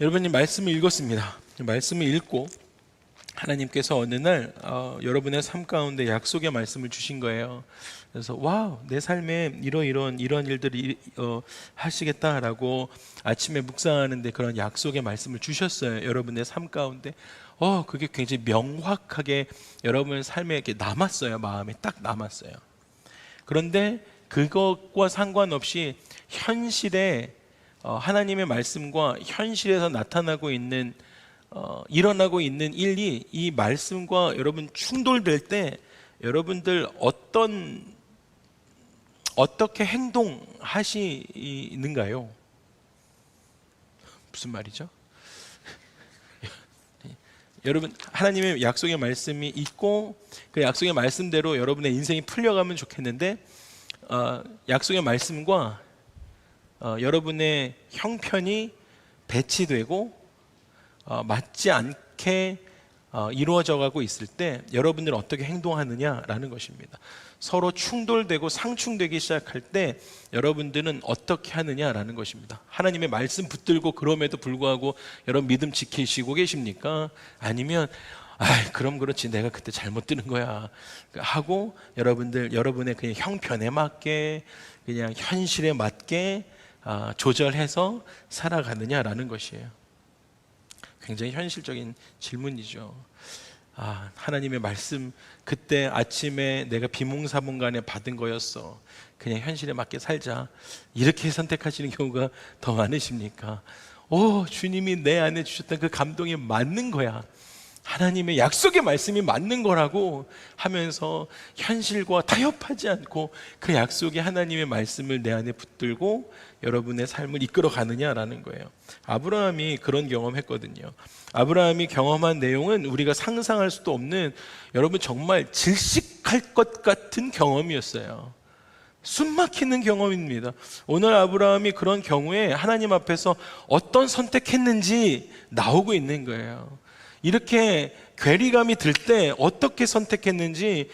여러분이 말씀을 읽었습니다. 말씀을 읽고 하나님께서 어느 날 여러분의 삶 가운데 약속의 말씀을 주신 거예요. 그래서 와우, 내 삶에 이런 일들을 하시겠다라고 아침에 묵상하는데 그런 약속의 말씀을 주셨어요. 여러분의 삶 가운데 그게 굉장히 명확하게 여러분의 삶에 이렇게 남았어요. 마음에 딱 남았어요. 그런데 그것과 상관없이 현실에 하나님의 말씀과 현실에서 나타나고 있는 일어나고 있는 일이 이 말씀과 여러분 충돌될 때 여러분들 어떻게 행동하시는가요? 무슨 말이죠? 여러분, 하나님의 약속의 말씀이 있고 그 약속의 말씀대로 여러분의 인생이 풀려가면 좋겠는데 약속의 말씀과 여러분의 형편이 배치되고 맞지 않게 이루어져 가고 있을 때 여러분들은 어떻게 행동하느냐라는 것입니다. 서로 충돌되고 상충되기 시작할 때 여러분들은 어떻게 하느냐라는 것입니다. 하나님의 말씀 붙들고 그럼에도 불구하고 여러분 믿음 지키시고 계십니까? 아니면 그럼 그렇지, 내가 그때 잘못 들은 거야 하고 여러분의 그냥 형편에 맞게 그냥 현실에 맞게 조절해서 살아가느냐라는 것이에요. 굉장히 현실적인 질문이죠. 하나님의 말씀 그때 아침에 내가 비몽사몽간에 받은 거였어, 그냥 현실에 맞게 살자, 이렇게 선택하시는 경우가 더 많으십니까? 주님이 내 안에 주셨던 그 감동이 맞는 거야, 하나님의 약속의 말씀이 맞는 거라고 하면서 현실과 타협하지 않고 그 약속의 하나님의 말씀을 내 안에 붙들고 여러분의 삶을 이끌어 가느냐라는 거예요. 아브라함이 그런 경험했거든요. 아브라함이 경험한 내용은 우리가 상상할 수도 없는, 여러분 정말 질식할 것 같은 경험이었어요. 숨막히는 경험입니다. 오늘 아브라함이 그런 경우에 하나님 앞에서 어떤 선택했는지 나오고 있는 거예요. 이렇게 괴리감이 들 때 어떻게 선택했는지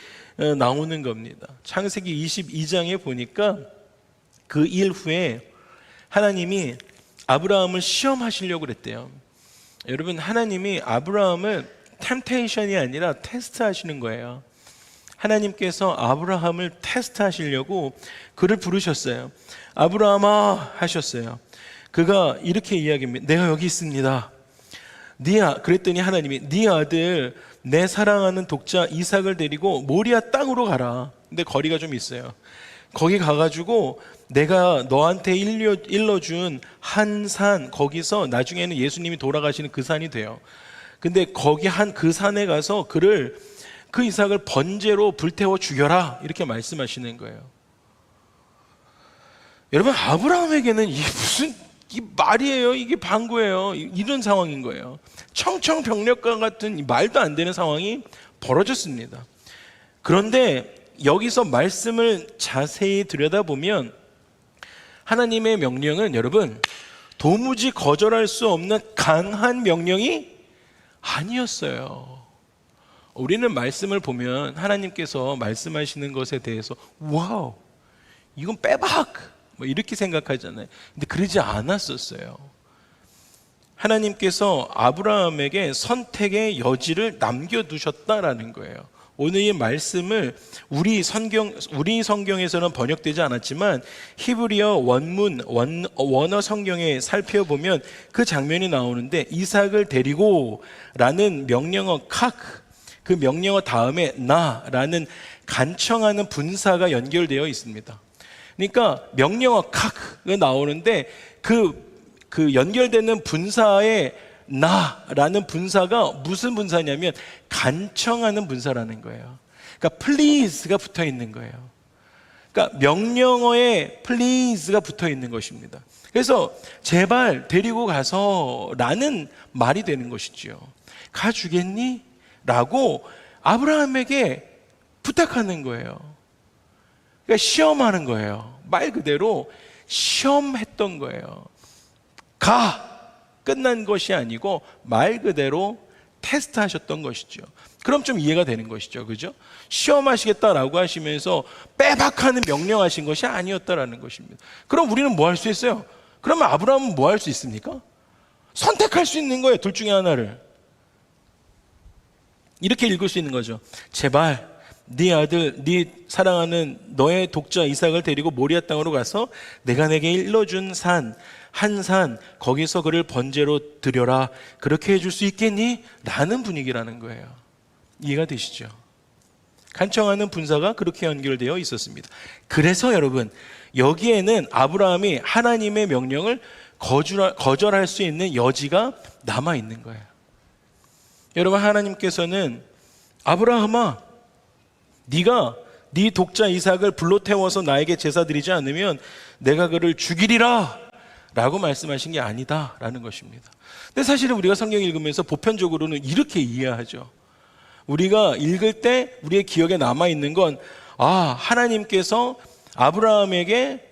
나오는 겁니다. 창세기 22장에 보니까 그 일 후에 하나님이 아브라함을 시험하시려고 그랬대요. 여러분, 하나님이 아브라함을 템테이션이 아니라 테스트하시는 거예요. 하나님께서 아브라함을 테스트하시려고 그를 부르셨어요. 아브라함아 하셨어요. 그가 이렇게 이야기합니다. 내가 여기 있습니다. 그랬더니 하나님이 네 아들 내 사랑하는 독자 이삭을 데리고 모리아 땅으로 가라. 근데 거리가 좀 있어요. 거기 가가지고 내가 너한테 일러준 한 산, 거기서 나중에는 예수님이 돌아가시는 그 산이 돼요. 근데 거기 그 산에 가서 그 이삭을 번제로 불태워 죽여라, 이렇게 말씀하시는 거예요. 여러분, 아브라함에게는 이 말이에요, 이게 방구예요, 이런 상황인 거예요. 청천벽력과 같은 말도 안 되는 상황이 벌어졌습니다. 그런데 여기서 말씀을 자세히 들여다보면 하나님의 명령은 여러분 도무지 거절할 수 없는 강한 명령이 아니었어요. 우리는 말씀을 보면 하나님께서 말씀하시는 것에 대해서 와우, 이건 빼박, 이렇게 생각하잖아요. 근데 그러지 않았었어요. 하나님께서 아브라함에게 선택의 여지를 남겨두셨다라는 거예요. 오늘 이 말씀을 우리 성경에서는 번역되지 않았지만 히브리어 원어 성경에 살펴보면 그 장면이 나오는데, 이삭을 데리고 라는 명령어 그 명령어 다음에 나라는 간청하는 분사가 연결되어 있습니다. 그러니까 명령어 가 나오는데 그 연결되는 분사의 나라는 분사가 무슨 분사냐면 간청하는 분사라는 거예요. 그러니까 please가 붙어 있는 거예요. 그러니까 명령어에 please가 붙어 있는 것입니다. 그래서 제발 데리고 가서 라는 말이 되는 것이지요. 가주겠니? 라고 아브라함에게 부탁하는 거예요. 그러니까 시험하는 거예요. 말 그대로 시험했던 거예요. 끝난 것이 아니고 말 그대로 테스트하셨던 것이죠. 그럼 좀 이해가 되는 것이죠. 그죠? 시험하시겠다라고 하시면서 빼박하는 명령하신 것이 아니었다라는 것입니다. 그럼 우리는 뭐 할 수 있어요? 그러면 아브라함은 뭐 할 수 있습니까? 선택할 수 있는 거예요. 둘 중에 하나를. 이렇게 읽을 수 있는 거죠. 제발 네 아들, 네 사랑하는 너의 독자 이삭을 데리고 모리아 땅으로 가서 내가 내게 일러준 산, 한 산, 거기서 그를 번제로 드려라. 그렇게 해줄 수 있겠니? 라는 분위기라는 거예요. 이해가 되시죠? 간청하는 분사가 그렇게 연결되어 있었습니다. 그래서 여러분, 여기에는 아브라함이 하나님의 명령을 거절할 수 있는 여지가 남아 있는 거예요. 여러분, 하나님께서는 아브라함아, 네가 네 독자 이삭을 불로 태워서 나에게 제사 드리지 않으면 내가 그를 죽이리라 라고 말씀하신 게 아니다 라는 것입니다. 근데 사실은 우리가 성경 읽으면서 보편적으로는 이렇게 이해하죠. 우리가 읽을 때 우리의 기억에 남아있는 건 하나님께서 아브라함에게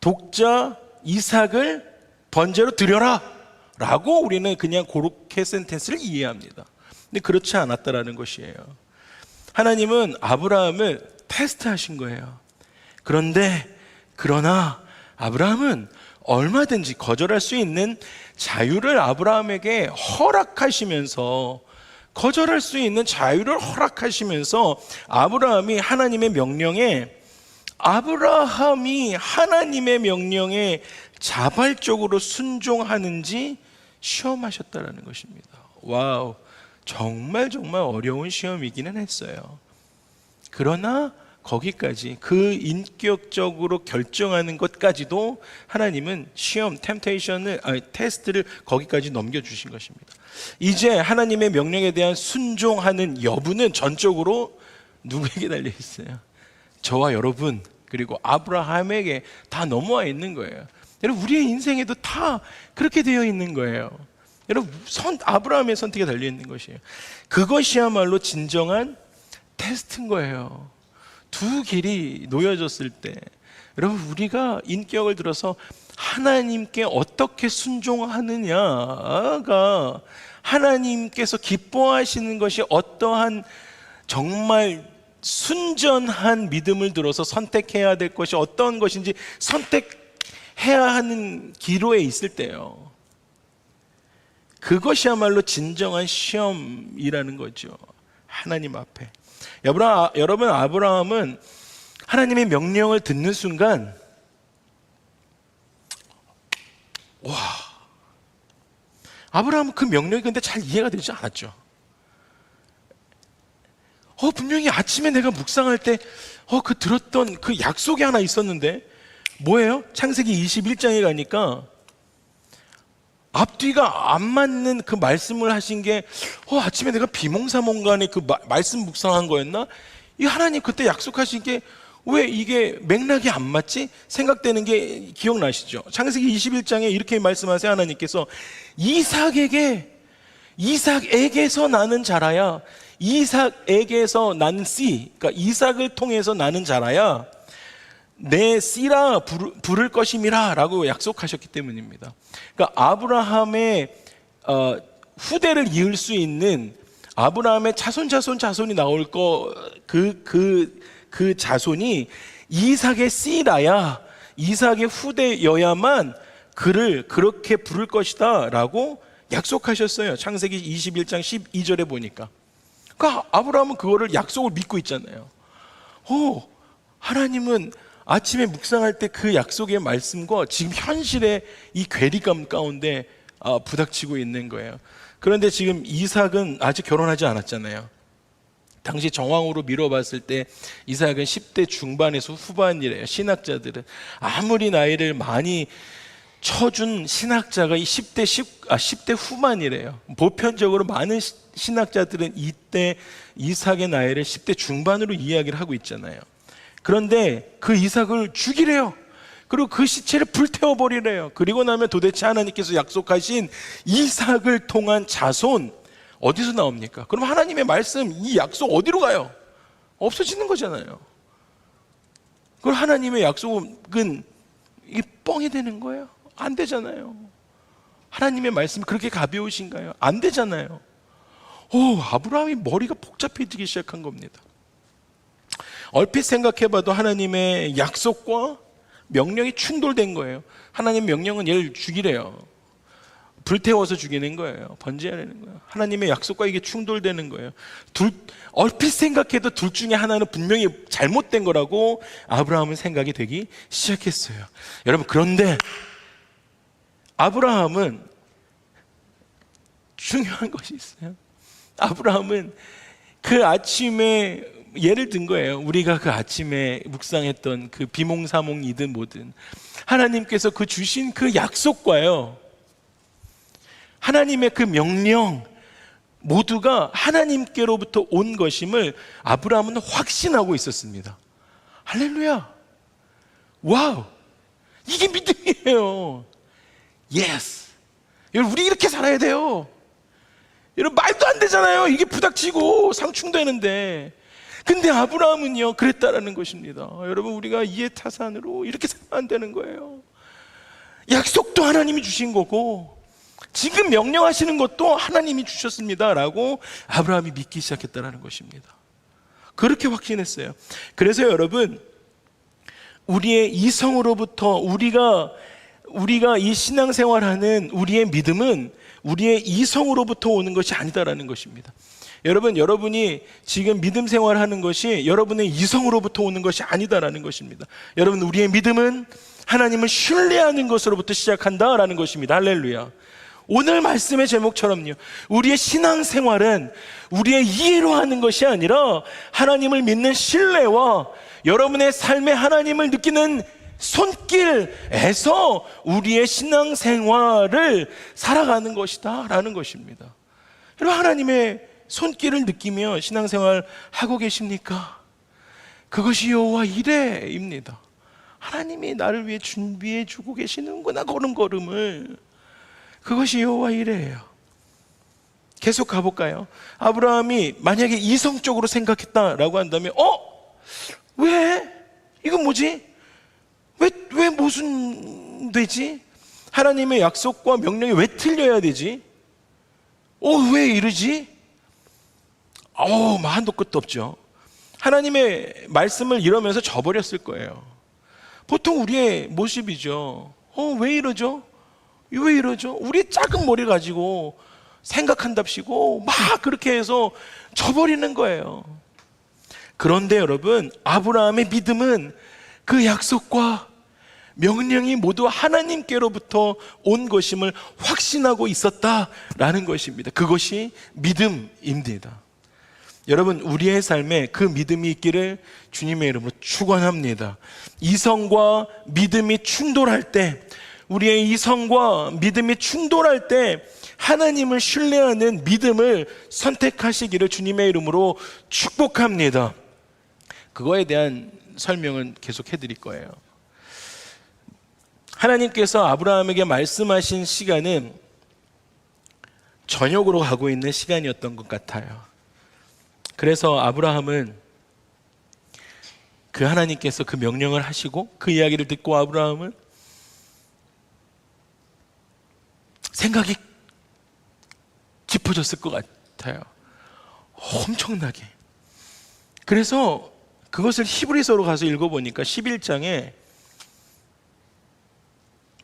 독자 이삭을 번제로 드려라 라고 우리는 그냥 그렇게 센텐스를 이해합니다. 근데 그렇지 않았다라는 것이에요. 하나님은 아브라함을 테스트하신 거예요. 그러나 아브라함은 얼마든지 거절할 수 있는 자유를 아브라함에게 허락하시면서 아브라함이 하나님의 명령에 자발적으로 순종하는지 시험하셨다라는 것입니다. 와우, 정말 어려운 시험이기는 했어요. 그러나 거기까지, 그 인격적으로 결정하는 것까지도 하나님은 테스트를 거기까지 넘겨주신 것입니다. 이제 하나님의 명령에 대한 순종하는 여부는 전적으로 누구에게 달려 있어요? 저와 여러분, 그리고 아브라함에게 다 넘어와 있는 거예요. 여러분, 우리의 인생에도 다 그렇게 되어 있는 거예요. 여러분, 아브라함의 선택에 달려 있는 것이에요. 그것이야말로 진정한 테스트인 거예요. 두 길이 놓여졌을 때, 여러분, 우리가 인격을 들어서 하나님께 어떻게 순종하느냐가 하나님께서 기뻐하시는 것이 어떠한 정말 순전한 믿음을 들어서 선택해야 될 것이 어떤 것인지 선택해야 하는 기로에 있을 때요, 그것이야말로 진정한 시험이라는 거죠. 하나님 앞에. 여러분, 아브라함은 하나님의 명령을 듣는 순간, 아브라함은 그 명령이 근데 잘 이해가 되지 않았죠. 분명히 아침에 내가 묵상할 때 그 들었던 그 약속이 하나 있었는데 뭐예요? 창세기 21장에 가니까 앞뒤가 안 맞는 그 말씀을 하신 게 아침에 내가 비몽사몽간에 그 말씀 묵상한 거였나? 이 하나님 그때 약속하신 게 왜 이게 맥락이 안 맞지? 생각되는 게 기억나시죠? 창세기 21장에 이렇게 말씀하세요. 하나님께서 이삭에게서 나는 자라야, 이삭에게서 나는 씨, 그러니까 이삭을 통해서 나는 자라야 내 씨라 부를 것임이라 라고 약속하셨기 때문입니다. 그러니까 아브라함의 후대를 이을 수 있는, 아브라함의 자손이 나올 그 자손이 이삭의 씨라야, 이삭의 후대여야만 그를 그렇게 부를 것이다 라고 약속하셨어요. 창세기 21장 12절에 보니까. 그러니까 아브라함은 그거를 약속을 믿고 있잖아요. 하나님은 아침에 묵상할 때 그 약속의 말씀과 지금 현실의 이 괴리감 가운데 부닥치고 있는 거예요. 그런데 지금 이삭은 아직 결혼하지 않았잖아요. 당시 정황으로 미뤄봤을 때 이삭은 10대 중반에서 후반이래요. 신학자들은 아무리 나이를 많이 쳐준 신학자가 이 10대 후반이래요. 보편적으로 많은 신학자들은 이때 이삭의 나이를 10대 중반으로 이야기를 하고 있잖아요. 그런데 그 이삭을 죽이래요. 그리고 그 시체를 불태워버리래요. 그리고 나면 도대체 하나님께서 약속하신 이삭을 통한 자손 어디서 나옵니까? 그럼 하나님의 말씀, 이 약속 어디로 가요? 없어지는 거잖아요. 그럼 하나님의 약속은 이게 뻥이 되는 거예요? 안 되잖아요. 하나님의 말씀이 그렇게 가벼우신가요? 안 되잖아요. 아브라함이 머리가 복잡해지기 시작한 겁니다. 얼핏 생각해봐도 하나님의 약속과 명령이 충돌된 거예요. 하나님 명령은 얘를 죽이래요. 불태워서 죽이는 거예요. 번제하려는 거예요. 하나님의 약속과 이게 충돌되는 거예요. 얼핏 생각해도 둘 중에 하나는 분명히 잘못된 거라고 아브라함은 생각이 되기 시작했어요. 여러분, 그런데 아브라함은 중요한 것이 있어요. 아브라함은 그 아침에 예를 든 거예요. 우리가 그 아침에 묵상했던 그 비몽사몽이든 뭐든 하나님께서 그 주신 그 약속과요, 하나님의 그 명령 모두가 하나님께로부터 온 것임을 아브라함은 확신하고 있었습니다. 할렐루야. 와우, 이게 믿음이에요. 예스. 여러분, 우리 이렇게 살아야 돼요. 여러분, 말도 안 되잖아요. 이게 부닥치고 상충되는데. 근데 아브라함은요, 그랬다라는 것입니다. 여러분, 우리가 이해타산으로 이렇게 살면 안 되는 거예요. 약속도 하나님이 주신 거고 지금 명령하시는 것도 하나님이 주셨습니다 라고 아브라함이 믿기 시작했다는 것입니다. 그렇게 확신했어요. 그래서 여러분, 우리의 이성으로부터 우리가 이 신앙생활하는 우리의 믿음은 우리의 이성으로부터 오는 것이 아니다라는 것입니다. 여러분, 여러분이 지금 믿음 생활하는 것이 여러분의 이성으로부터 오는 것이 아니다라는 것입니다. 여러분, 우리의 믿음은 하나님을 신뢰하는 것으로부터 시작한다라는 것입니다. 할렐루야. 오늘 말씀의 제목처럼요, 우리의 신앙생활은 우리의 이해로 하는 것이 아니라 하나님을 믿는 신뢰와 여러분의 삶에 하나님을 느끼는 손길에서 우리의 신앙생활을 살아가는 것이다 라는 것입니다. 여러분, 하나님의 손길을 느끼며 신앙생활 하고 계십니까? 그것이 여호와 이레입니다. 하나님이 나를 위해 준비해 주고 계시는구나, 걸음걸음을. 그것이 여호와 이레예요. 계속 가볼까요? 아브라함이 만약에 이성적으로 생각했다라고 한다면 왜? 이건 뭐지? 왜 무슨 되지? 하나님의 약속과 명령이 왜 틀려야 되지? 왜 이러지? 한도 끝도 없죠. 하나님의 말씀을 이러면서 저버렸을 거예요. 보통 우리의 모습이죠. 왜 이러죠? 왜 이러죠? 우리 작은 머리 가지고 생각한답시고 막 그렇게 해서 저버리는 거예요. 그런데 여러분, 아브라함의 믿음은 그 약속과 명령이 모두 하나님께로부터 온 것임을 확신하고 있었다라는 것입니다. 그것이 믿음입니다. 여러분, 우리의 삶에 그 믿음이 있기를 주님의 이름으로 축원합니다. 이성과 믿음이 충돌할 때, 우리의 이성과 믿음이 충돌할 때 하나님을 신뢰하는 믿음을 선택하시기를 주님의 이름으로 축복합니다. 그거에 대한 설명은 계속 해드릴 거예요. 하나님께서 아브라함에게 말씀하신 시간은 저녁으로 가고 있는 시간이었던 것 같아요. 그래서 아브라함은 그 하나님께서 그 명령을 하시고 그 이야기를 듣고 아브라함은 생각이 깊어졌을 것 같아요. 엄청나게. 그래서 그것을 히브리서로 가서 읽어보니까 11장에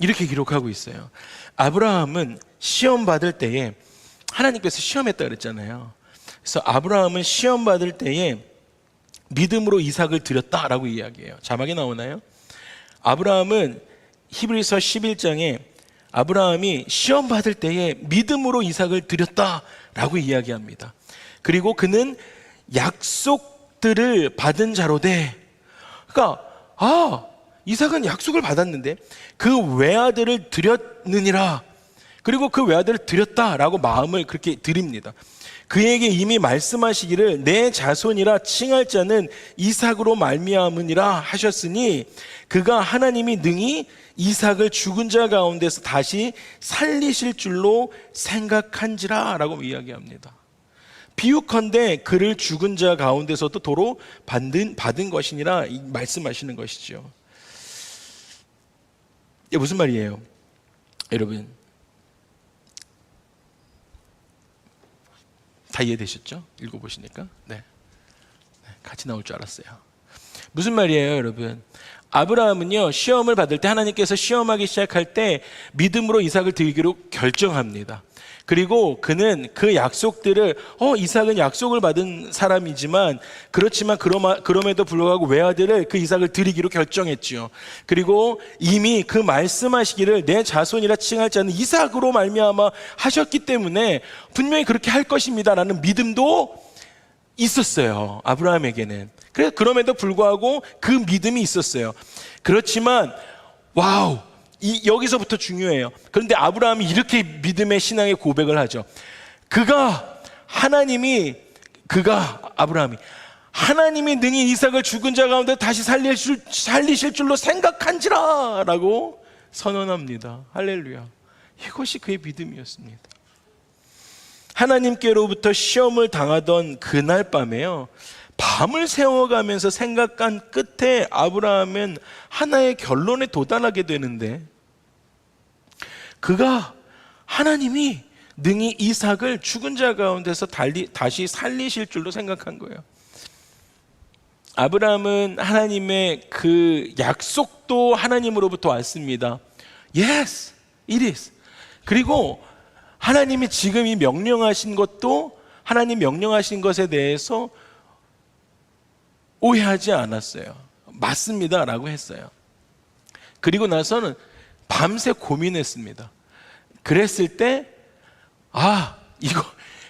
이렇게 기록하고 있어요. 아브라함은 시험 받을 때에, 하나님께서 시험했다 그랬잖아요. 그래서 아브라함은 시험 받을 때에 믿음으로 이삭을 드렸다라고 이야기해요. 자막에 나오나요? 아브라함은 히브리서 11장에 아브라함이 시험 받을 때에 믿음으로 이삭을 드렸다라고 이야기합니다. 그리고 그는 약속들을 받은 자로 돼. 그러니까 이삭은 약속을 받았는데 그 외아들을 드렸느니라. 그리고 그 외아들을 드렸다라고 마음을 그렇게 드립니다. 그에게 이미 말씀하시기를 내 자손이라 칭할 자는 이삭으로 말미암으니라 하셨으니 그가 하나님이 능히 이삭을 죽은 자 가운데서 다시 살리실 줄로 생각한지라 라고 이야기합니다. 비유컨대 그를 죽은 자 가운데서도 도로 받은 것이니라 말씀하시는 것이죠. 이게 무슨 말이에요? 여러분, 다 이해되셨죠? 읽어보시니까. 네. 같이 나올 줄 알았어요. 무슨 말이에요, 여러분? 아브라함은요, 시험을 받을 때, 하나님께서 시험하기 시작할 때 믿음으로 이삭을 드리기로 결정합니다. 그리고 그는 그 약속들을 이삭은 약속을 받은 사람이지만 그렇지만 그럼에도 불구하고 외아들을 그 이삭을 드리기로 결정했지요. 그리고 이미 그 말씀하시기를 내 자손이라 칭할 자는 이삭으로 말미암아 하셨기 때문에 분명히 그렇게 할 것입니다라는 믿음도 있었어요, 아브라함에게는. 그래서 그럼에도 불구하고 그 믿음이 있었어요. 그렇지만 와우, 여기서부터 중요해요. 그런데 아브라함이 이렇게 믿음의 신앙의 고백을 하죠. 아브라함이 하나님이 능히 이삭을 죽은 자 가운데 다시 살리실 줄로 생각한지라 라고 선언합니다. 할렐루야. 이것이 그의 믿음이었습니다. 하나님께로부터 시험을 당하던 그날 밤에요, 밤을 새워가면서 생각한 끝에 아브라함은 하나의 결론에 도달하게 되는데, 그가 하나님이 능히 이삭을 죽은 자 가운데서 다시 살리실 줄로 생각한 거예요. 아브라함은 하나님의 그 약속도 하나님으로부터 왔습니다. Yes, it is. 그리고 하나님이 지금 이 명령하신 것도 하나님 명령하신 것에 대해서 오해하지 않았어요. 맞습니다 라고 했어요. 그리고 나서는 밤새 고민했습니다. 그랬을 때 이거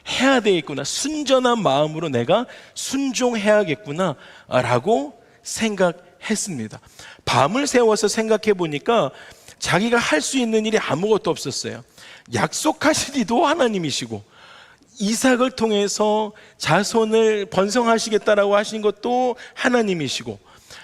해야 되겠구나, 순전한 마음으로 내가 순종해야겠구나 라고 생각했습니다. 밤을 새워서 생각해 보니까 자기가 할 수 있는 일이 아무것도 없었어요. 약속하신 이도 하나님이시고 이삭을 통해서 자손을 번성하시겠다라고 하신 것도 하나님이시고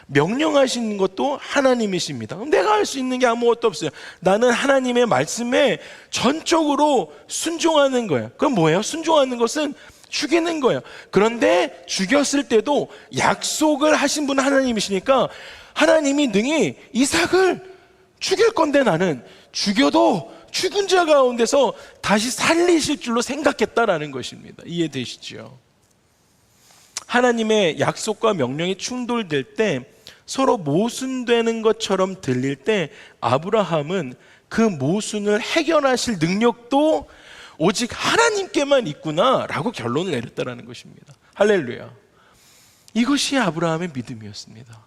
명령하신 것도 하나님이십니다. 내가 할 수 있는 게 아무것도 없어요. 나는 하나님의 말씀에 전적으로 순종하는 거예요. 그럼 뭐예요? 순종하는 것은 죽이는 거예요. 그런데 죽였을 때도 약속을 하신 분은 하나님이시니까 하나님이 능히 이삭을 죽일 건데 나는 죽여도 죽은 자 가운데서 다시 살리실 줄로 생각했다라는 것입니다. 이해되시죠? 하나님의 약속과 명령이 충돌될 때, 서로 모순되는 것처럼 들릴 때 아브라함은 그 모순을 해결하실 능력도 오직 하나님께만 있구나라고 결론을 내렸다라는 것입니다. 할렐루야. 이것이 아브라함의 믿음이었습니다.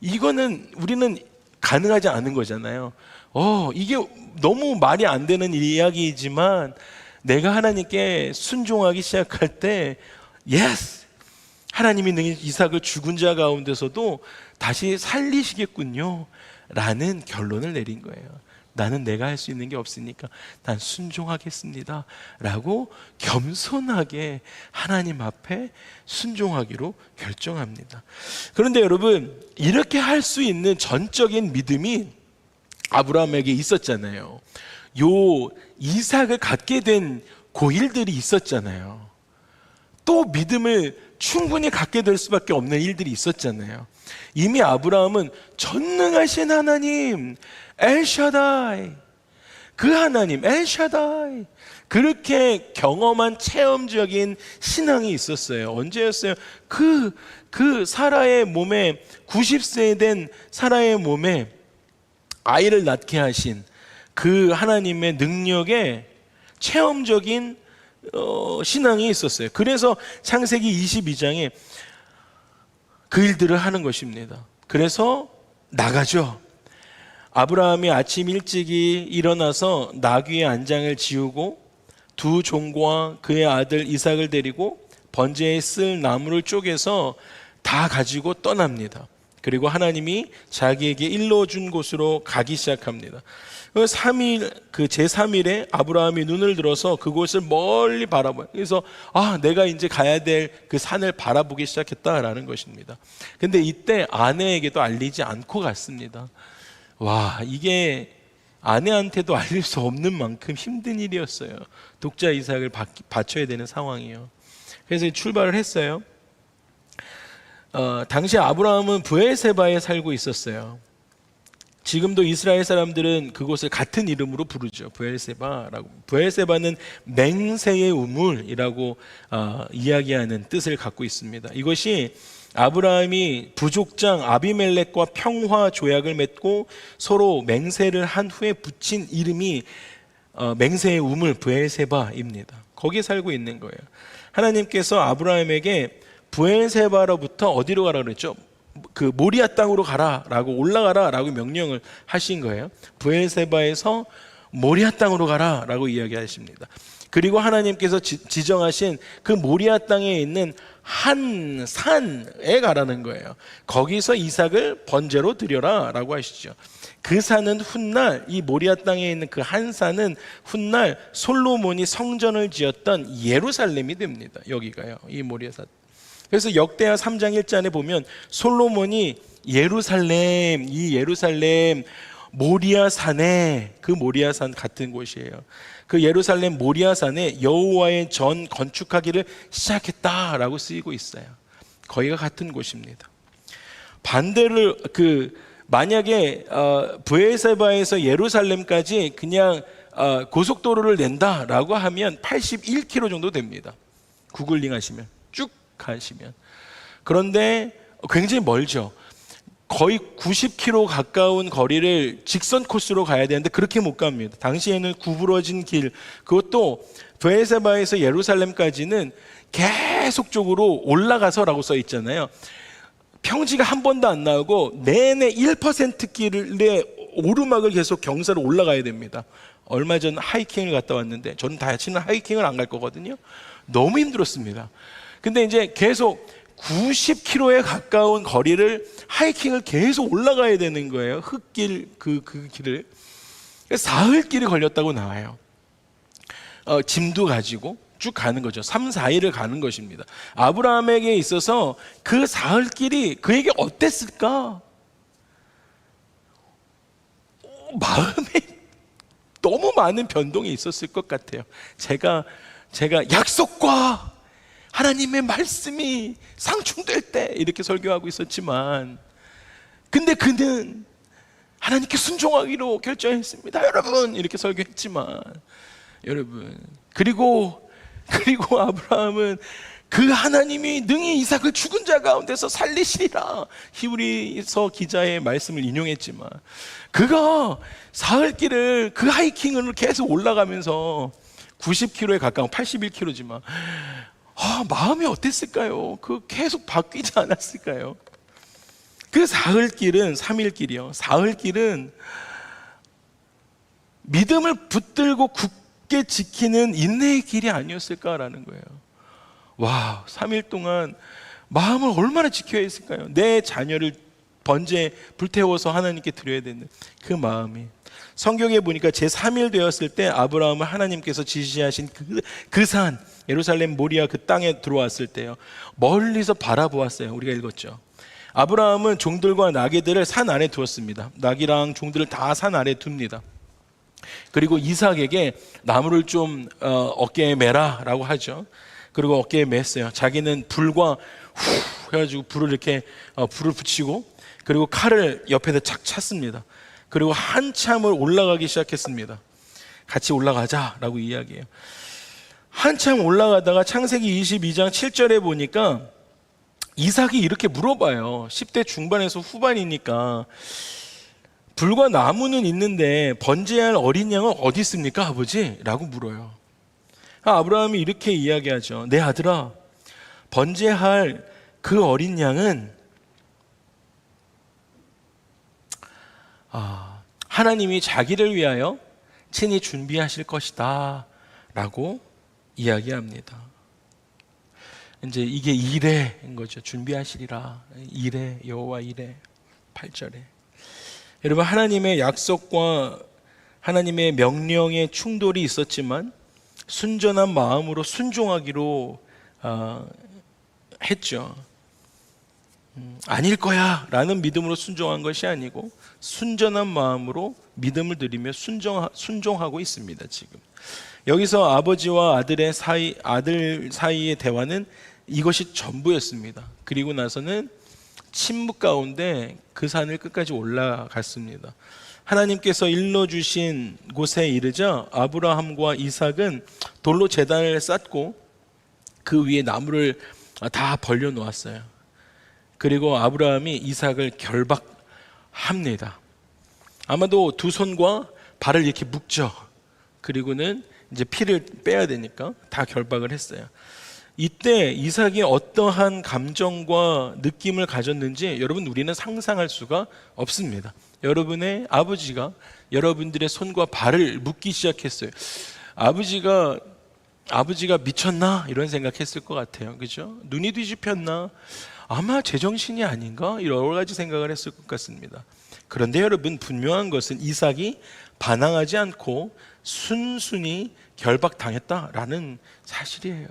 이거는 우리는 가능하지 않은 거잖아요. 이게 너무 말이 안 되는 이야기이지만 내가 하나님께 순종하기 시작할 때 예스! 하나님이 능히 이삭을 죽은 자 가운데서도 다시 살리시겠군요 라는 결론을 내린 거예요. 나는 내가 할 수 있는 게 없으니까 난 순종하겠습니다 라고 겸손하게 하나님 앞에 순종하기로 결정합니다. 그런데 여러분, 이렇게 할 수 있는 전적인 믿음이 아브라함에게 있었잖아요. 이삭을 갖게 된 고일들이 있었잖아요. 또 믿음을 충분히 갖게 될 수밖에 없는 일들이 있었잖아요. 이미 아브라함은 전능하신 하나님 엘샤다이, 그 하나님 엘샤다이, 그렇게 경험한 체험적인 신앙이 있었어요. 언제였어요? 그 사라의 몸에, 90세 된 사라의 몸에 아이를 낳게 하신 그 하나님의 능력에 체험적인 신앙이 있었어요. 그래서 창세기 22장에 그 일들을 하는 것입니다. 그래서 나가죠. 아브라함이 아침 일찍이 일어나서 나귀의 안장을 지우고 두 종과 그의 아들 이삭을 데리고 번제에 쓸 나무를 쪼개서 다 가지고 떠납니다. 그리고 하나님이 자기에게 일러준 곳으로 가기 시작합니다. 그 제3일에 아브라함이 눈을 들어서 그곳을 멀리 바라봐요. 그래서 내가 이제 가야 될 그 산을 바라보기 시작했다라는 것입니다. 근데 이때 아내에게도 알리지 않고 갔습니다. 이게 아내한테도 알릴 수 없는 만큼 힘든 일이었어요. 독자 이삭을 바쳐야 되는 상황이에요. 그래서 출발을 했어요. 당시 아브라함은 브엘세바에 살고 있었어요. 지금도 이스라엘 사람들은 그곳을 같은 이름으로 부르죠. 브엘세바라고. 브엘세바는 맹세의 우물이라고 이야기하는 뜻을 갖고 있습니다. 이것이 아브라함이 부족장 아비멜렉과 평화 조약을 맺고 서로 맹세를 한 후에 붙인 이름이 맹세의 우물 브엘세바입니다. 거기에 살고 있는 거예요. 하나님께서 아브라함에게 브엘세바로부터 어디로 가라 그랬죠? 그 모리아 땅으로 가라라고, 올라가라라고 명령을 하신 거예요. 브엘세바에서 모리아 땅으로 가라라고 이야기하십니다. 그리고 하나님께서 지정하신 그 모리아 땅에 있는 한 산에 가라는 거예요. 거기서 이삭을 번제로 드려라라고 하시죠. 그 산은 훗날, 이 모리아 땅에 있는 그 한 산은 훗날 솔로몬이 성전을 지었던 예루살렘이 됩니다. 여기가요, 이 모리아 산. 그래서 역대하 3장 1절에 보면 솔로몬이 예루살렘, 이 예루살렘 모리아산에, 그 모리아산 같은 곳이에요. 그 예루살렘 모리아산에 여호와의 전 건축하기를 시작했다라고 쓰이고 있어요. 거기가 같은 곳입니다. 반대를 만약에 브엘세바에서 예루살렘까지 그냥 고속도로를 낸다라고 하면 81km 정도 됩니다. 구글링 하시면, 쭉 가시면. 그런데 굉장히 멀죠. 거의 90km 가까운 거리를 직선 코스로 가야 되는데 그렇게 못 갑니다. 당시에는 구부러진 길, 그것도 브엘세바에서 예루살렘까지는 계속적으로 올라가서라고 써 있잖아요. 평지가 한 번도 안 나오고 내내 1% 길에 오르막을 계속 경사로 올라가야 됩니다. 얼마 전 하이킹을 갔다 왔는데, 저는 다시는 하이킹을 안 갈 거거든요. 너무 힘들었습니다. 근데 이제 계속 90km에 가까운 거리를 하이킹을 계속 올라가야 되는 거예요. 흙길, 그 길을. 사흘길이 걸렸다고 나와요. 짐도 가지고 쭉 가는 거죠. 3, 4일을 가는 것입니다. 아브라함에게 있어서 그 사흘길이 그에게 어땠을까? 마음에 너무 많은 변동이 있었을 것 같아요. 제가 약속과 하나님의 말씀이 상충될 때 이렇게 설교하고 있었지만, 근데 그는 하나님께 순종하기로 결정했습니다, 여러분, 이렇게 설교했지만, 여러분, 그리고 아브라함은 그 하나님이 능히 이삭을 죽은 자 가운데서 살리시리라, 히브리서 기자의 말씀을 인용했지만, 그가 사흘길을, 그 하이킹을 계속 올라가면서 90km에 가까운 81km지만 마음이 어땠을까요? 계속 바뀌지 않았을까요? 그 사흘길은, 3일길이요, 사흘길은 믿음을 붙들고 굳게 지키는 인내의 길이 아니었을까라는 거예요. 와, 3일 동안 마음을 얼마나 지켜야 했을까요? 내 자녀를 번제에 불태워서 하나님께 드려야 되는 그 마음이. 성경에 보니까 제3일 되었을 때 아브라함을 하나님께서 지시하신 그 산, 예루살렘 모리아 그 땅에 들어왔을 때요, 멀리서 바라보았어요. 우리가 읽었죠. 아브라함은 종들과 나귀들을 산 안에 두었습니다. 나귀랑 종들을 다 산 아래 둡니다. 그리고 이삭에게 나무를 좀 어깨에 매라 라고 하죠. 그리고 어깨에 맸어요. 자기는 불과 후 해가지고 불을 이렇게 불을 붙이고, 그리고 칼을 옆에다 착 찼습니다. 그리고 한참을 올라가기 시작했습니다. 같이 올라가자라고 이야기해요. 한참 올라가다가 창세기 22장 7절에 보니까 이삭이 이렇게 물어봐요. 10대 중반에서 후반이니까, 불과 나무는 있는데 번제할 어린 양은 어디 있습니까, 아버지? 라고 물어요. 아브라함이 이렇게 이야기하죠. 내 아들아, 번제할 그 어린 양은 하나님이 자기를 위하여 친히 준비하실 것이다 라고 이야기합니다. 이제 이게 이레인 거죠. 준비하시리라. 이레, 여호와 이레. 8절에. 여러분, 하나님의 약속과 하나님의 명령에 충돌이 있었지만 순전한 마음으로 순종하기로 했죠. 아닐 거야 라는 믿음으로 순종한 것이 아니고 순전한 마음으로 믿음을 드리며 순종하고 있습니다. 지금 여기서 아버지와 아들 사이의 대화는 이것이 전부였습니다. 그리고 나서는 침묵 가운데 그 산을 끝까지 올라갔습니다. 하나님께서 일러주신 곳에 이르자 아브라함과 이삭은 돌로 제단을 쌓고 그 위에 나무를 다 벌려 놓았어요. 그리고 아브라함이 이삭을 결박합니다. 아마도 두 손과 발을 이렇게 묶죠. 그리고는 이제 피를 빼야 되니까 다 결박을 했어요. 이때 이삭이 어떠한 감정과 느낌을 가졌는지 여러분 우리는 상상할 수가 없습니다. 여러분의 아버지가 여러분들의 손과 발을 묶기 시작했어요. 아버지가 미쳤나? 이런 생각했을 것 같아요. 그죠? 눈이 뒤집혔나? 아마 제정신이 아닌가? 여러 가지 생각을 했을 것 같습니다. 그런데 여러분 분명한 것은 이삭이 반항하지 않고 순순히 결박당했다라는 사실이에요.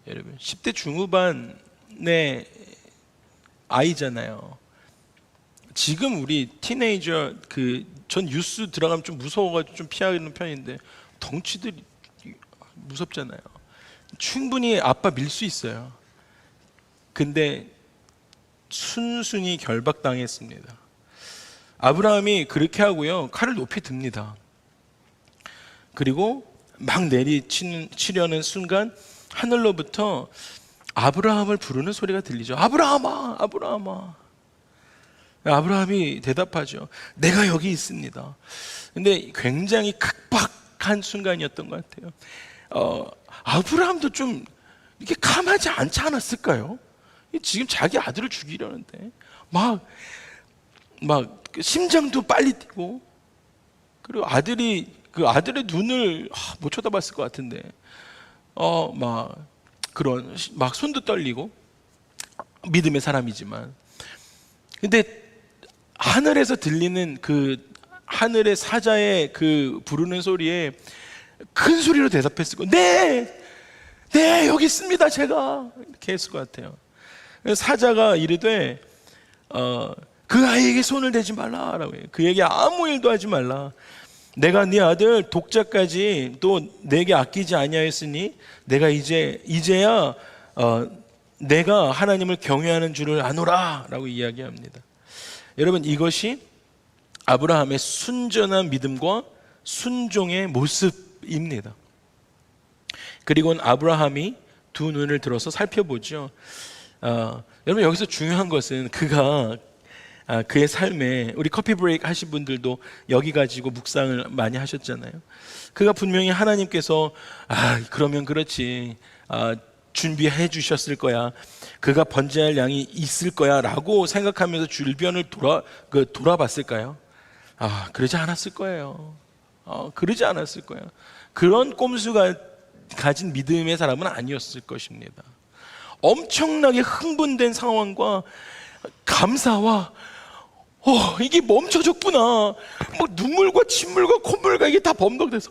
여러분 10대 중후반의 아이잖아요. 지금 우리 티네이저 전 뉴스 들어가면 좀 무서워가지고 좀 피하는 편인데 덩치들이 무섭잖아요. 충분히 아빠 밀 수 있어요. 근데 순순히 결박당했습니다. 아브라함이 그렇게 하고요, 칼을 높이 듭니다. 그리고 막 내리치려는 순간 하늘로부터 아브라함을 부르는 소리가 들리죠. 아브라함아, 아브라함아. 아브라함이 대답하죠. 내가 여기 있습니다. 근데 굉장히 각박한 순간이었던 것 같아요. 아브라함도 좀 이렇게 감하지 않지 않았을까요? 지금 자기 아들을 죽이려는데 막 심장도 빨리 뛰고, 그리고 그 아들의 눈을 못 쳐다봤을 것 같은데 막 손도 떨리고, 믿음의 사람이지만. 근데 하늘에서 들리는 그 하늘의 사자의 그 부르는 소리에 큰 소리로 대답했을 거예요. 네, 여기 있습니다, 제가. 이렇게 했을 것 같아요. 사자가 이르되 그 아이에게 손을 대지 말라라고 해요. 그에게 아무 일도 하지 말라. 내가 네 아들 독자까지 또 내게 아끼지 아니하였으니 내가 이제야 내가 하나님을 경외하는 줄을 아노라라고 이야기합니다. 여러분, 이것이 아브라함의 순전한 믿음과 순종의 모습입니다. 그리고는 아브라함이 두 눈을 들어서 살펴보죠. 여러분, 여기서 중요한 것은 그의 삶에, 우리 커피 브레이크 하신 분들도 여기 가지고 묵상을 많이 하셨잖아요. 그가 분명히 하나님께서 그러면 그렇지, 준비해 주셨을 거야, 그가 번제할 양이 있을 거야 라고 생각하면서 주변을 돌아봤을까요? 그러지 않았을 거예요. 그러지 않았을 거예요. 그런 꼼수가 가진 믿음의 사람은 아니었을 것입니다. 엄청나게 흥분된 상황과 감사와 이게 멈춰졌구나, 뭐 눈물과 침물과 콧물과 이게 다 범벅돼서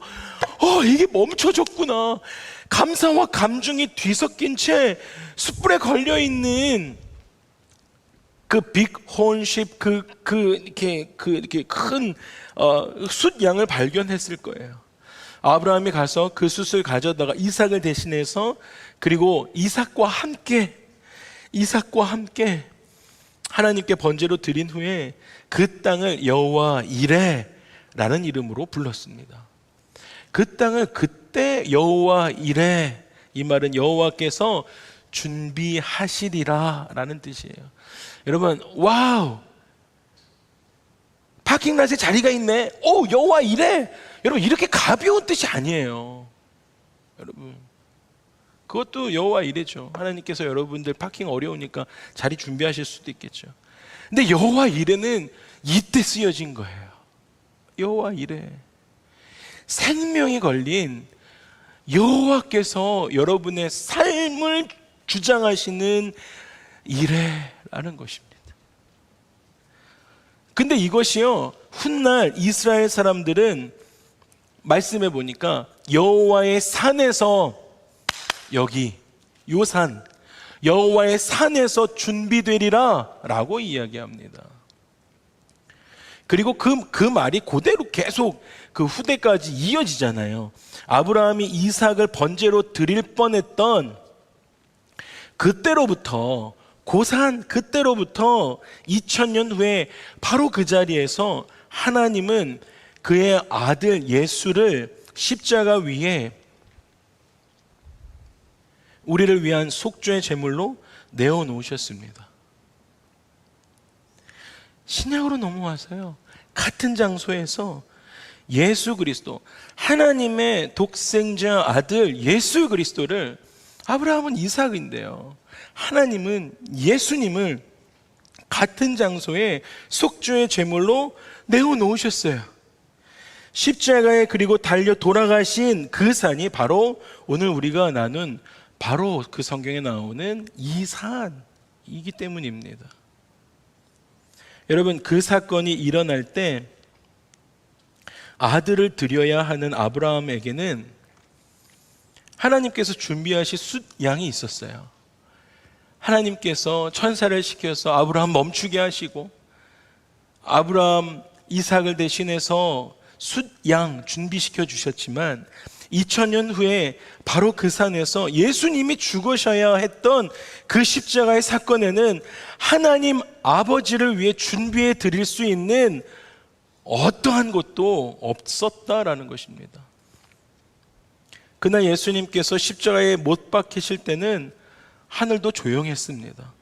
이게 멈춰졌구나, 감사와 감중이 뒤섞인 채 숯불에 걸려있는 그 빅혼십, 이렇게 큰 숫양을 발견했을 거예요. 아브라함이 가서 그 숫을 가져다가 이삭을 대신해서, 그리고 이삭과 함께 하나님께 번제로 드린 후에 그 땅을 여호와 이레라는 이름으로 불렀습니다. 그 땅을 그때 여호와 이레, 이 말은 여호와께서 준비하시리라 라는 뜻이에요. 여러분, 와우, 파킹랏에 자리가 있네, 여호와 이레. 여러분, 이렇게 가벼운 뜻이 아니에요. 여러분, 그것도 여호와 이레죠. 하나님께서 여러분들 파킹 어려우니까 자리 준비하실 수도 있겠죠. 근데 여호와 이레는 이때 쓰여진 거예요. 여호와 이레, 생명이 걸린 여호와께서 여러분의 삶을 주장하시는 이레라는 것입니다. 근데 이것이요, 훗날 이스라엘 사람들은 말씀해 보니까 여호와의 산에서, 여기 요 산, 여호와의 산에서 준비되리라 라고 이야기합니다. 그리고 그 말이 그대로 계속 그 후대까지 이어지잖아요. 아브라함이 이삭을 번제로 드릴 뻔했던 그때로부터, 고산 그때로부터 2000년 후에 바로 그 자리에서 하나님은 그의 아들 예수를 십자가 위에 우리를 위한 속죄의 제물로 내어놓으셨습니다. 신약으로 넘어와서요, 같은 장소에서 예수 그리스도, 하나님의 독생자 아들 예수 그리스도를, 아브라함은 이삭인데요, 하나님은 예수님을 같은 장소에 속죄의 제물로 내어놓으셨어요. 십자가에 그리고 달려 돌아가신 그 산이 바로 오늘 우리가 나눈 바로 그 성경에 나오는 이 산이기 때문입니다. 여러분, 그 사건이 일어날 때 아들을 드려야 하는 아브라함에게는 하나님께서 준비하신 숫양이 있었어요. 하나님께서 천사를 시켜서 아브라함 멈추게 하시고 아브라함 이삭을 대신해서 숫양 준비시켜 주셨지만 2000년 후에 바로 그 산에서 예수님이 죽으셔야 했던 그 십자가의 사건에는 하나님 아버지를 위해 준비해 드릴 수 있는 어떠한 것도 없었다라는 것입니다. 그날 예수님께서 십자가에 못 박히실 때는 하늘도 조용했습니다.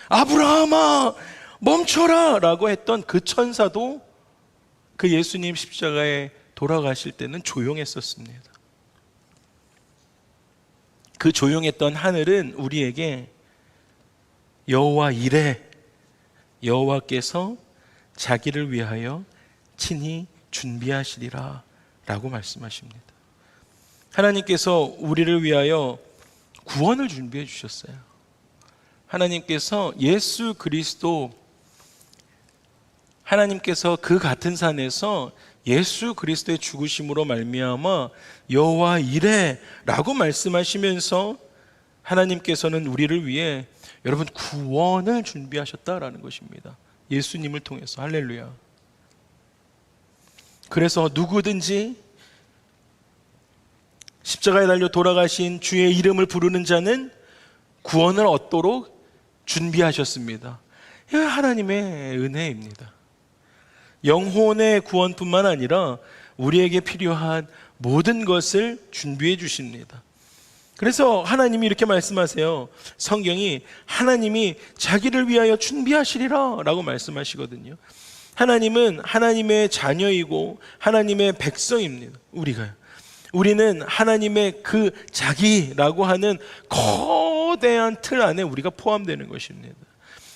아브라함아 멈춰라 라고 했던 그 천사도 그 예수님 십자가에 돌아가실 때는 조용했었습니다. 그 조용했던 하늘은 우리에게 여호와 이레, 여호와께서 자기를 위하여 친히 준비하시리라 라고 말씀하십니다. 하나님께서 우리를 위하여 구원을 준비해 주셨어요. 하나님께서 예수 그리스도, 하나님께서 그 같은 산에서 예수 그리스도의 죽으심으로 말미암아 여호와 이레라고 말씀하시면서 하나님께서는 우리를 위해 여러분 구원을 준비하셨다라는 것입니다. 예수님을 통해서. 할렐루야. 그래서 누구든지 십자가에 달려 돌아가신 주의 이름을 부르는 자는 구원을 얻도록 준비하셨습니다. 이거 하나님의 은혜입니다. 영혼의 구원뿐만 아니라 우리에게 필요한 모든 것을 준비해 주십니다. 그래서 하나님이 이렇게 말씀하세요. 성경이 하나님이 자기를 위하여 준비하시리라 라고 말씀하시거든요. 하나님은 하나님의 자녀이고 하나님의 백성입니다. 우리는 하나님의 그 자기라고 하는 거대한 틀 안에 우리가 포함되는 것입니다.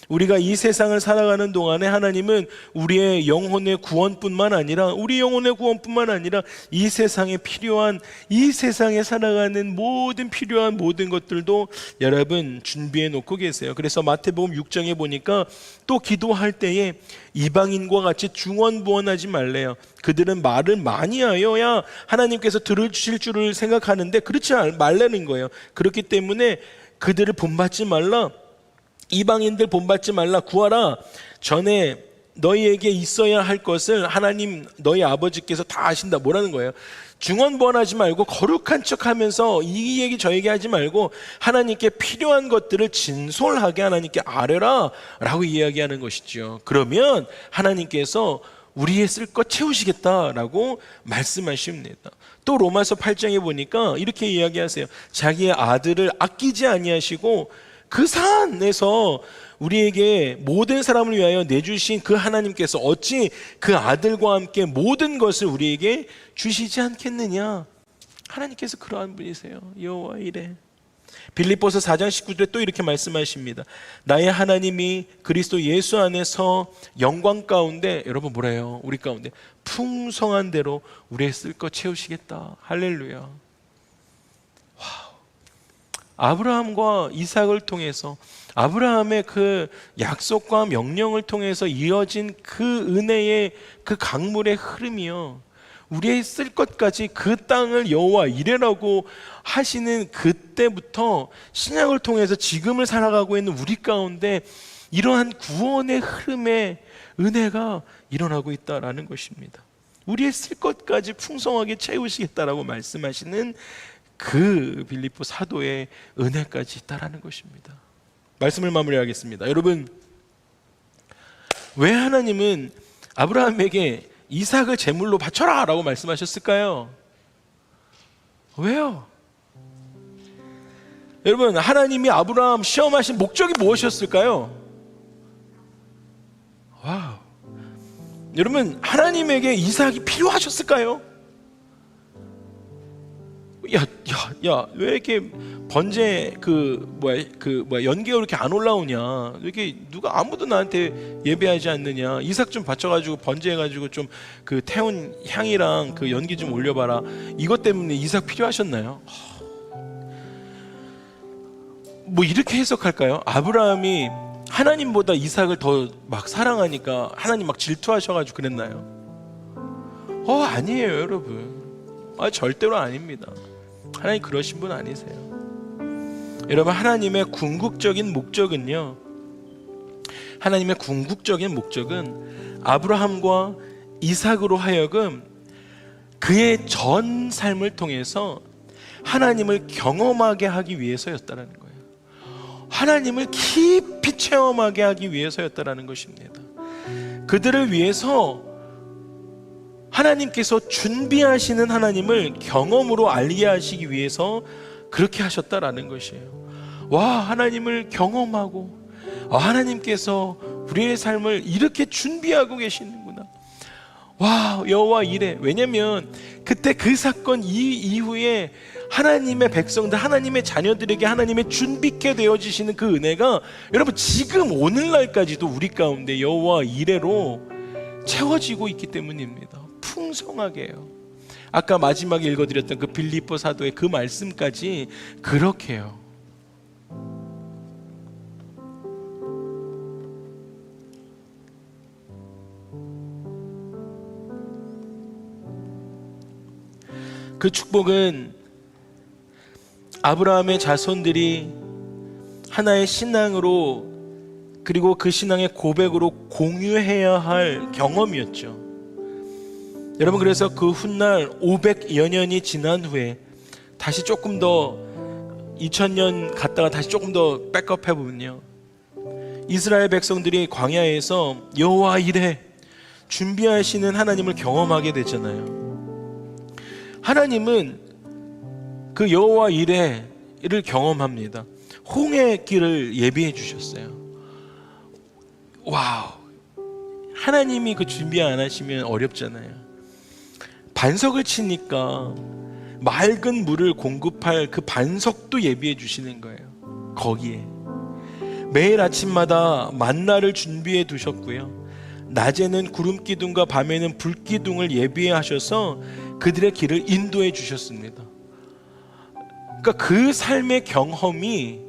우리가 이 세상을 살아가는 동안에 하나님은 우리의 영혼의 구원뿐만 아니라 우리 영혼의 구원뿐만 아니라 이 세상에 필요한, 이 세상에 살아가는 모든 필요한 모든 것들도 여러분 준비해 놓고 계세요. 그래서 마태복음 6장에 보니까 또 기도할 때에 이방인과 같이 중언부언하지 말래요. 그들은 말을 많이 하여야 하나님께서 들으실 줄을 생각하는데 그렇지 말라는 거예요. 그렇기 때문에 그들을 본받지 말라, 이방인들 본받지 말라, 구하라. 전에 너희에게 있어야 할 것을 하나님 너희 아버지께서 다 아신다. 뭐라는 거예요? 중언부언하지 말고 거룩한 척하면서 이 얘기 저 얘기 하지 말고 하나님께 필요한 것들을 진솔하게 하나님께 아뢰라 라고 이야기하는 것이죠. 그러면 하나님께서 우리의 쓸 것 채우시겠다라고 말씀하십니다. 또 로마서 8장에 보니까 이렇게 이야기하세요. 자기의 아들을 아끼지 아니하시고 그 산에서 우리에게 모든 사람을 위하여 내주신 그 하나님께서 어찌 그 아들과 함께 모든 것을 우리에게 주시지 않겠느냐. 하나님께서 그러한 분이세요. 여호와 이레. 빌립보서 4장 19절에 또 이렇게 말씀하십니다. 나의 하나님이 그리스도 예수 안에서 영광 가운데, 여러분 뭐래요? 우리 가운데 풍성한 대로 우리의 쓸 것 채우시겠다. 할렐루야. 아브라함과 이삭을 통해서, 아브라함의 그 약속과 명령을 통해서 이어진 그 은혜의 그 강물의 흐름이요, 우리의 쓸 것까지 그 땅을 여호와 이레라고 하시는 그때부터 신약을 통해서 지금을 살아가고 있는 우리 가운데 이러한 구원의 흐름의 은혜가 일어나고 있다라는 것입니다. 우리의 쓸 것까지 풍성하게 채우시겠다라고 말씀하시는 그 빌립보 사도의 은혜까지 있다라는 것입니다. 말씀을 마무리하겠습니다. 여러분, 왜 하나님은 아브라함에게 이삭을 제물로 바쳐라 라고 말씀하셨을까요? 왜요? 여러분, 하나님이 아브라함 시험하신 목적이 무엇이었을까요? 와우. 여러분, 하나님에게 이삭이 필요하셨을까요? 왜 이렇게 번제 연기가 이렇게 안 올라오냐? 이렇게 누가 아무도 나한테 예배하지 않느냐? 이삭 좀 바쳐가지고 번제해가지고 좀 그 태운 향이랑 그 연기 좀 올려봐라. 이것 때문에 이삭 필요하셨나요? 뭐 이렇게 해석할까요? 아브라함이 하나님보다 이삭을 더 막 사랑하니까 하나님 막 질투하셔가지고 그랬나요? 아니에요, 여러분. 절대로 아닙니다. 하나님 그러신 분 아니세요. 여러분, 하나님의 궁극적인 목적은요, 하나님의 궁극적인 목적은 아브라함과 이삭으로 하여금 그의 전 삶을 통해서 하나님을 경험하게 하기 위해서였다라는 거예요. 하나님을 깊이 체험하게 하기 위해서였다라는 것입니다. 그들을 위해서 하나님께서 준비하시는 하나님을 경험으로 알게 하시기 위해서 그렇게 하셨다라는 것이에요. 하나님을 경험하고, 하나님께서 우리의 삶을 이렇게 준비하고 계시는구나. 여호와 이래. 왜냐면 그때 그 사건 이후에 하나님의 백성들, 하나님의 자녀들에게 하나님의 준비케 되어지시는 그 은혜가 여러분 지금 오늘날까지도 우리 가운데 여호와 이래로 채워지고 있기 때문입니다. 풍성하게요. 아까 마지막에 읽어드렸던 그 빌립보 사도의 그 말씀까지 그렇게요. 그 축복은 아브라함의 자손들이 하나의 신앙으로, 그리고 그 신앙의 고백으로 공유해야 할 경험이었죠. 여러분, 그래서 그 훗날 500여 년이 지난 후에 다시 조금 더 2000년 갔다가 다시 조금 더 백업해 보면요, 이스라엘 백성들이 광야에서 여호와 이래 준비하시는 하나님을 경험하게 되잖아요. 하나님은 그 여호와 이래를 경험합니다. 홍해 길을 예비해 주셨어요. 하나님이 그 준비 안 하시면 어렵잖아요. 반석을 치니까 맑은 물을 공급할 그 반석도 예비해 주시는 거예요. 거기에 매일 아침마다 만나를 준비해 두셨고요, 낮에는 구름 기둥과 밤에는 불 기둥을 예비해 하셔서 그들의 길을 인도해 주셨습니다. 그러니까 그 삶의 경험이,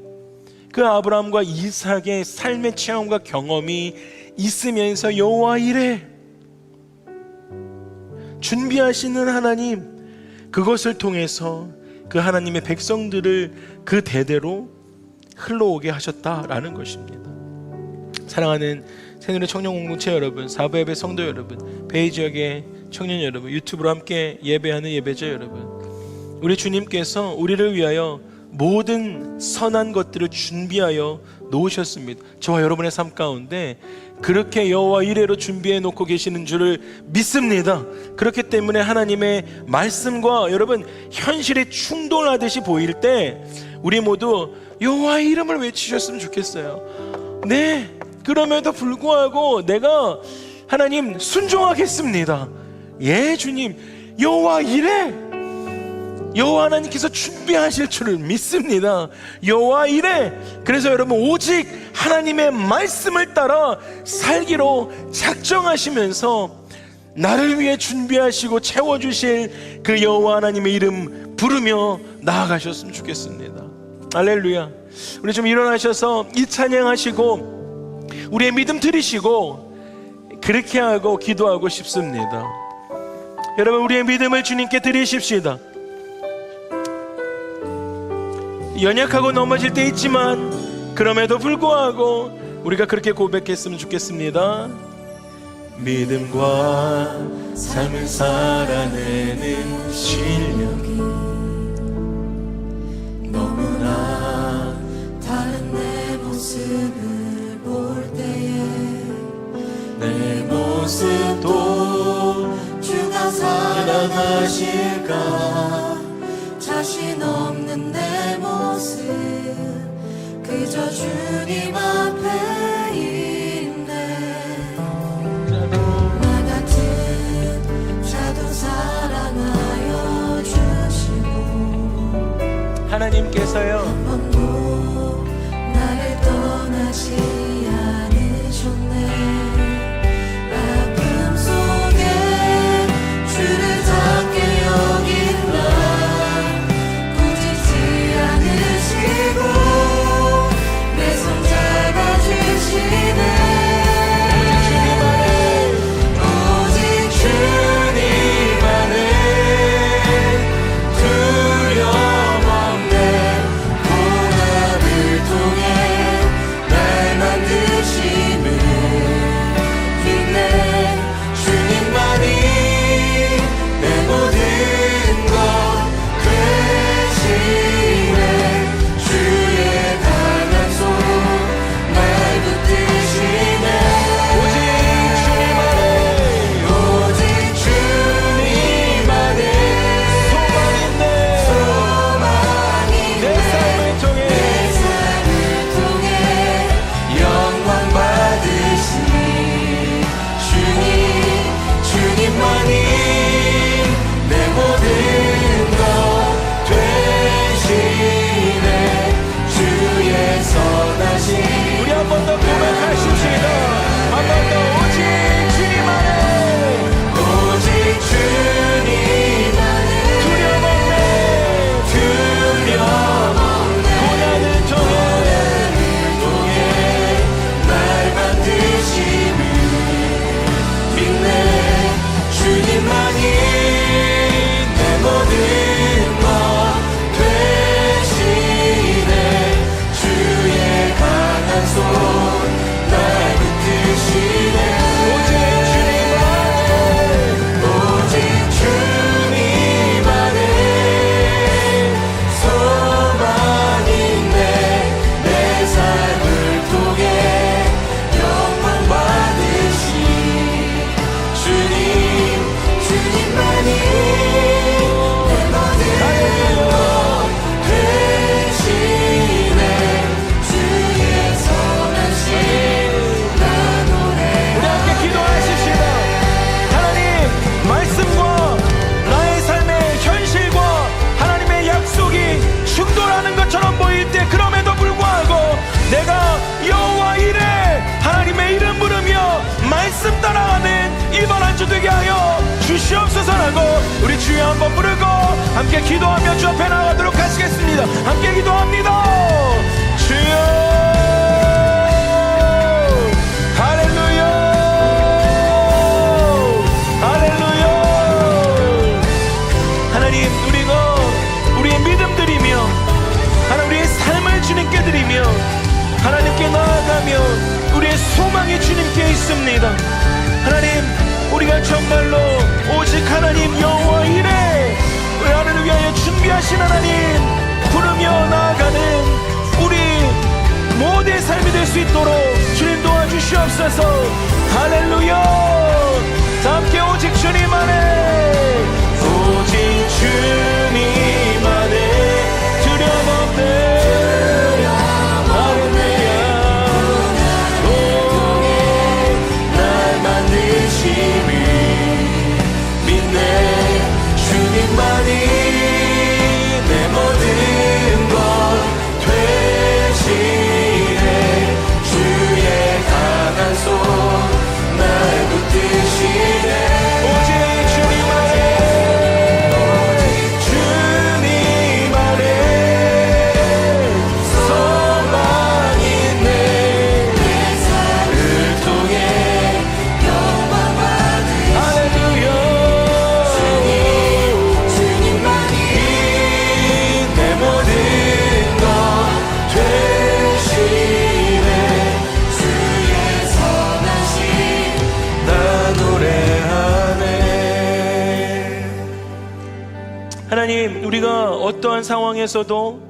그 아브라함과 이삭의 삶의 체험과 경험이 있으면서 여호와 이래 준비하시는 하나님, 그것을 통해서 그 하나님의 백성들을 그 대대로 흘러오게 하셨다라는 것입니다. 사랑하는 새누리 청년 공동체 여러분, 사부예배 성도 여러분, 베이 지역의 청년 여러분, 유튜브로 함께 예배하는 예배자 여러분, 우리 주님께서 우리를 위하여 모든 선한 것들을 준비하여 놓으셨습니다. 저와 여러분의 삶 가운데 그렇게 여호와 이래로 준비해 놓고 계시는 줄을 믿습니다. 그렇기 때문에 하나님의 말씀과 여러분 현실이 충돌하듯이 보일 때 우리 모두 여호와의 이름을 외치셨으면 좋겠어요. 네, 그럼에도 불구하고 내가 하나님 순종하겠습니다. 예, 주님, 여호와 이래, 여호와 하나님께서 준비하실 줄을 믿습니다. 여호와 이래. 그래서 여러분 오직 하나님의 말씀을 따라 살기로 작정하시면서 나를 위해 준비하시고 채워주실 그 여호와 하나님의 이름 부르며 나아가셨으면 좋겠습니다. 할렐루야. 우리 좀 일어나셔서 이 찬양하시고 우리의 믿음 드리시고 그렇게 하고 기도하고 싶습니다. 여러분, 우리의 믿음을 주님께 드리십시다. 연약하고 넘어질 때 있지만 그럼에도 불구하고 우리가 그렇게 고백했으면 좋겠습니다. 믿음과 삶을 살아내는 실력이 너무나 다른 내 모습을 볼 때에 내 모습도 주가 사랑하실까. 자신 없는 내 모습 그저 주님 앞에 있네. 나가 주셔서요. 한 번도 나를 떠나지 않으셨네. 아픔 속에 주를 닿게 여긴 나 꾸짖지 않으시고 내 손 잡아주시네. 오직 주님만을 두려움 없네. 고난을 통해 날 만드심을 믿네. 주님만이 내 모든 것 되시네. 주의 강한 손 날 붙드시네. 오직 주님만을 소망이 내 삶을 통해 내 삶을 통해 영광 받으신 주님만이 내 모든 것 되시네. 주의 선하신 우리 한 번 더 고백하십시다. 한 번 더 오직 주님만을 오직 주님만을 두려움 없네. 두려움 없네. 고난을 통해 날 만드심을 믿네. 주님만이 내 모든 것 되시네. 주의 강한 손 날 붙드시네. 오직 주님만을 소망 있네. 내 삶을 통해 영광 받으신 주님만이 내 모든 것 되시네. 주의 선하신 나 노래. 우리 함께 기도하십시다. 하나님, 말씀과 나의 삶의 현실과 하나님의 약속이 충돌하는 것처럼 보일 때 그럼에도 불구하고 내가 여호와 이레 하나님의 이름 부르며 말씀 따라가는 이번 한 주 되게 하여 주시옵소서라고 우리 주여 한번 부르고 함께 기도하며 주 앞에 나가도록 하시겠습니다. 함께 기도합니다. 주여 할렐루야 할렐루야. 하나님, 우리가 우리의 믿음 드리며 하나님 우리의 삶을 주님께 드리며 하나님께 나아가며 우리의 소망이 주님께 있습니다. 하나님, 우리가 정말로 오직 하나님 여호와 이레 우리 하나님을 위하여 준비하신 하나님 부르며 나아가는 우리 모두의 삶이 될 수 있도록 주님 도와주시옵소서. 할렐루야. 다 함께 오직 주님만의 오직 주님만의 두려움 없네. 날 만드심을 믿네. 주님만이 내 모든 것 되시네. 주의 강한 손 날 붙드시네. 오직 주님만의 오직 주님만의 소망 있네. 내 삶을 통해 영광 받으신 할렐루야. 주님만이 내 모든 것 되시네. 주의 선하신 나 노래하네. 하나님, 우리가 어떠한 상황에서도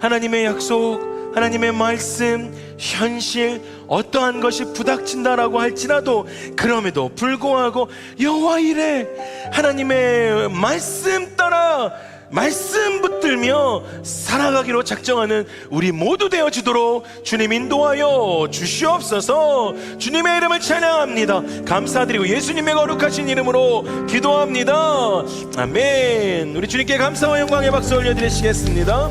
하나님의 약속, 하나님의 말씀, 현실, 어떠한 것이 부닥친다라고 할지라도 그럼에도 불구하고 여호와 이레 하나님의 말씀 따라 말씀 붙들며 살아가기로 작정하는 우리 모두 되어지도록 주님 인도하여 주시옵소서. 주님의 이름을 찬양합니다. 감사드리고 예수님의 거룩하신 이름으로 기도합니다. 아멘. 우리 주님께 감사와 영광의 박수 올려드리시겠습니다.